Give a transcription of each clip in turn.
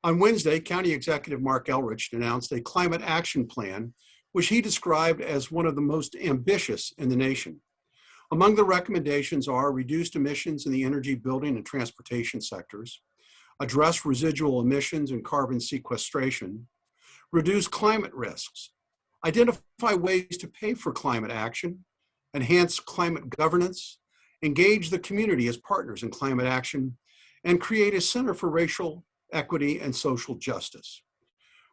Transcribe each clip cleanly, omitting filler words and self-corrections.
On Wednesday, County Executive Marc Elrich announced a climate action plan, which he described as one of the most ambitious in the nation. Among the recommendations are reduced emissions in the energy, building, and transportation sectors, address residual emissions and carbon sequestration, reduce climate risks, identify ways to pay for climate action, enhance climate governance, engage the community as partners in climate action, and create a center for racial equity and social justice.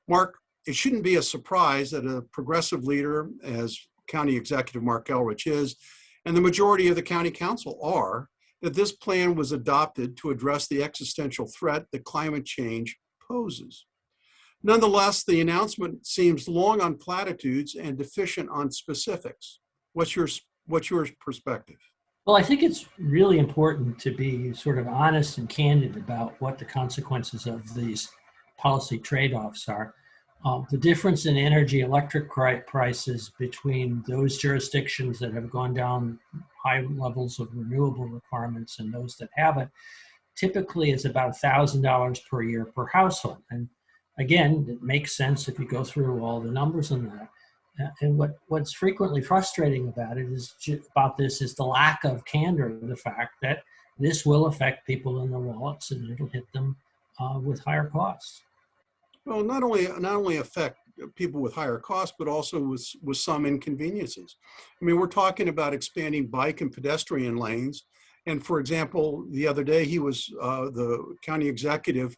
Mark, it shouldn't be a surprise that a progressive leader, as County Executive Marc Elrich is, and the majority of the County Council are, that this plan was adopted to address the existential threat that climate change poses. Nonetheless, the announcement seems long on platitudes and deficient on specifics. What's your perspective? Well, I think it's really important to be sort of honest and candid about what the consequences of these policy trade-offs are. The difference in electric prices between those jurisdictions that have gone down high levels of renewable requirements and those that haven't typically is about $1,000 per year per household. And again, it makes sense if you go through all the numbers on that. And what's frequently frustrating about it is the lack of candor, the fact that this will affect people in their wallets and it'll hit them with higher costs. Well, not only affect people with higher costs, but also with some inconveniences. I mean, we're talking about expanding bike and pedestrian lanes. And for example, the other day the county executive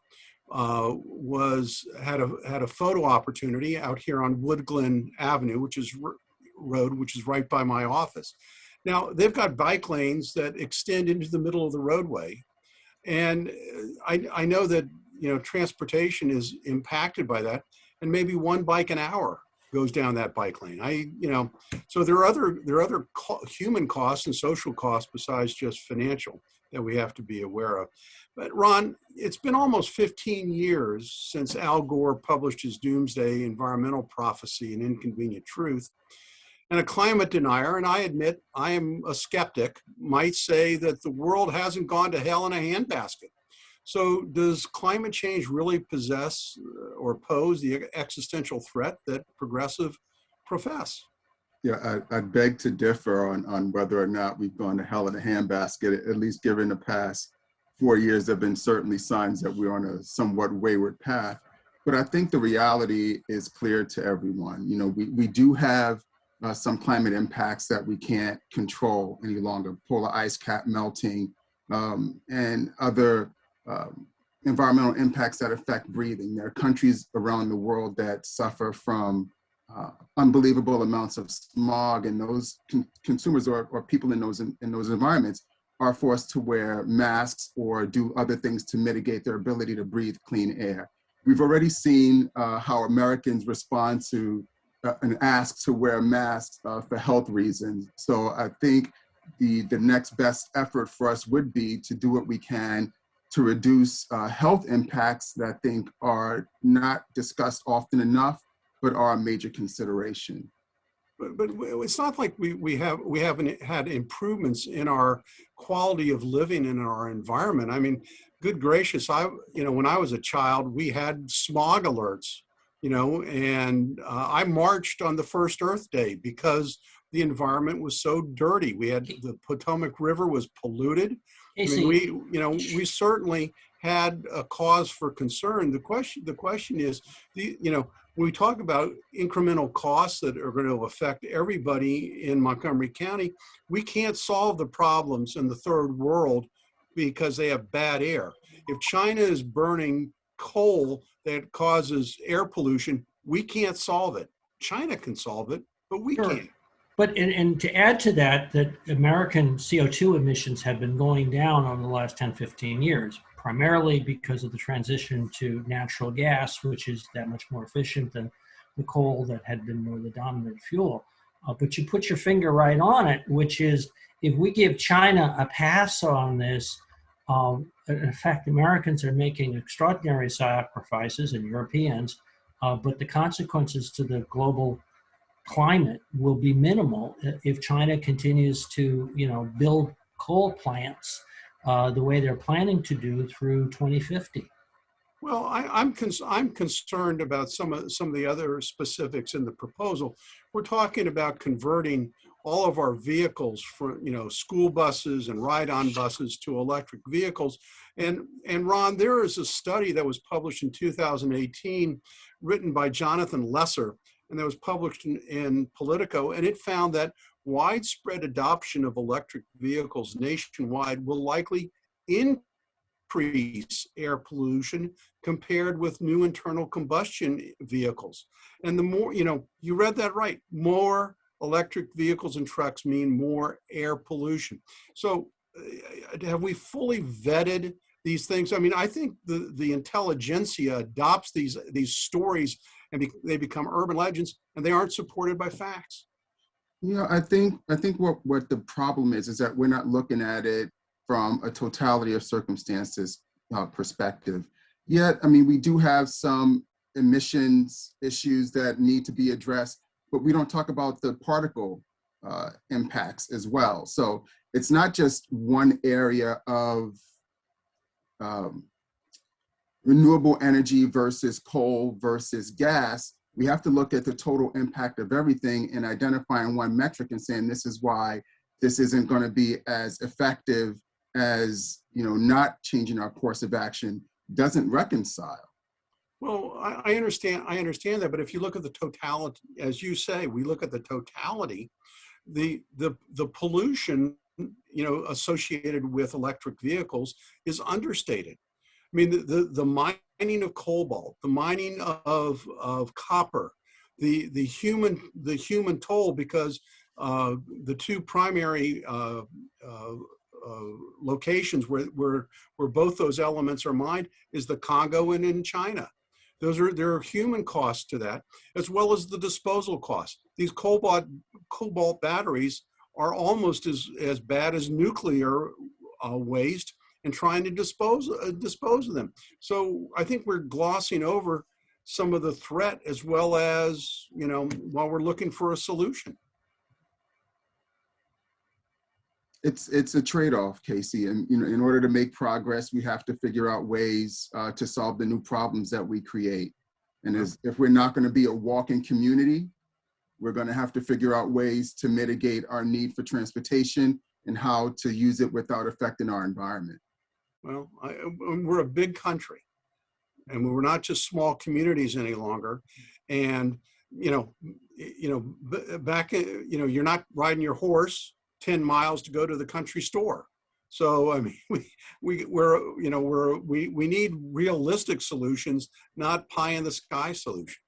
had a photo opportunity out here on Woodglen Avenue, which is right by my office. Now, they've got bike lanes that extend into the middle of the roadway. And I know that, transportation is impacted by that, and maybe one bike an hour goes down that bike lane. So there are other human costs and social costs besides just financial that we have to be aware of. But Ron, it's been almost 15 years since Al Gore published his doomsday environmental prophecy, An Inconvenient Truth. And a climate denier, and I admit I am a skeptic, might say that the world hasn't gone to hell in a handbasket. So does climate change really possess or pose the existential threat that progressives profess? Yeah, I beg to differ on whether or not we've gone to hell in a handbasket. At least given the past 4 years, there have been certainly signs that we're on a somewhat wayward path. But I think the reality is clear to everyone. We do have some climate impacts that we can't control any longer. Polar ice cap melting and other environmental impacts that affect breathing. There are countries around the world that suffer from unbelievable amounts of smog, and those consumers or people in those environments are forced to wear masks or do other things to mitigate their ability to breathe clean air. We've already seen how Americans respond to an ask to wear masks for health reasons. So I think the next best effort for us would be to do what we can to reduce health impacts that I think are not discussed often enough, but are a major consideration. But it's not like we haven't had improvements in our quality of living in our environment. I mean, good gracious, when I was a child, we had smog alerts, and I marched on the first Earth Day because the environment was so dirty. The Potomac River was polluted. I mean, we certainly had a cause for concern. The question is, when we talk about incremental costs that are going to affect everybody in Montgomery County, we can't solve the problems in the third world because they have bad air. If China is burning coal that causes air pollution, we can't solve it. China can solve it, but we can't. But and to add to that American CO2 emissions have been going down over the last 10, 15 years, primarily because of the transition to natural gas, which is that much more efficient than the coal that had been more the dominant fuel. But you put your finger right on it, which is if we give China a pass on this, in fact, Americans are making extraordinary sacrifices, and Europeans, but the consequences to the global climate will be minimal if China continues to, build coal plants the way they're planning to do through 2050. Well, I'm concerned about some of the other specifics in the proposal. We're talking about converting all of our vehicles from, school buses and ride-on buses to electric vehicles. And Ron, there is a study that was published in 2018, written by Jonathan Lesser, and that was published in Politico, and it found that widespread adoption of electric vehicles nationwide will likely increase air pollution compared with new internal combustion vehicles. And the more, you read that right, more electric vehicles and trucks mean more air pollution. So have we fully vetted these things? I mean, I think the intelligentsia adopts these stories and they become urban legends, and they aren't supported by facts. I think what the problem is that we're not looking at it from a totality of circumstances perspective. Yet, I mean, we do have some emissions issues that need to be addressed, but we don't talk about the particle impacts as well. So it's not just one area of renewable energy versus coal versus gas. We have to look at the total impact of everything and identifying one metric and saying this is why this isn't going to be as effective as, not changing our course of action doesn't reconcile. Well, I understand that, but if you look at the totality, as you say, we look at the totality, the pollution, associated with electric vehicles is understated. I mean, the mining of cobalt, the mining of copper, the human toll, because the two primary locations where both those elements are mined is the Congo and in China. There are human costs to that, as well as the disposal costs. These cobalt batteries are almost as bad as nuclear waste, and trying to dispose of them. So I think we're glossing over some of the threat, as well as, while we're looking for a solution. It's a trade-off, Casey, and in order to make progress, we have to figure out ways to solve the new problems that we create. And if we're not going to be a walking community, we're going to have to figure out ways to mitigate our need for transportation and how to use it without affecting our environment. Well, we're a big country, and we're not just small communities any longer. And back you're not riding your horse 10 miles to go to the country store. So I mean, we need realistic solutions, not pie in the sky solutions.